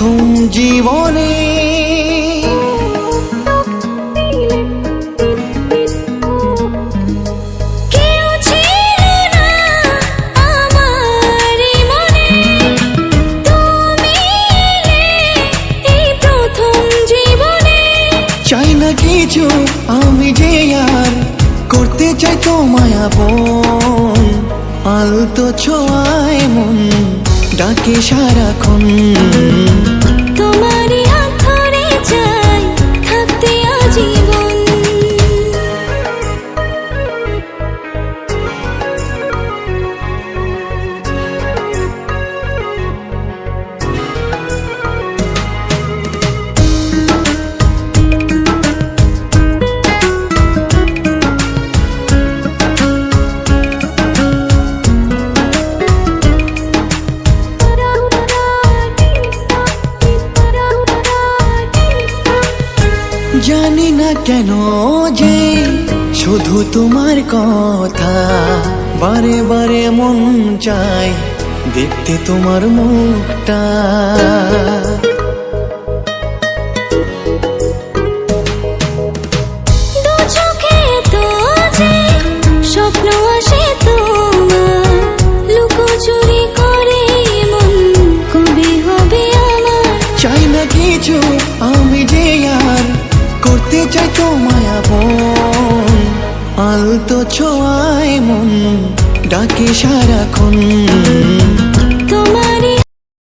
প্রথম জীবনে। কেউ ছিল না আমার এই মনে, তুমি এলে এই প্রথম জীবনে। চাই না কিছু আমি যে আর করতে চাই তোমায় আপন, আলতো ছোঁয়ায় মন ডাকে সারাক্ষণ। তোমারই হাত ধরে চাই থাকতে আজীবন। জানি না কেন যে শুধু তোমার কথা বারে বারে মন চায় দেখতে তোমার মুখটা। দু চোখে তো যে স্বপ্ন আসে তোমার, লুকোচুরি করে মন কবে হবে আমার। চাই না কিছু আমি যে আর করতে চাই তোমায় আপন, আলতো ছোঁয়ায় মন ডাকে সারাক্ষণ। তোমার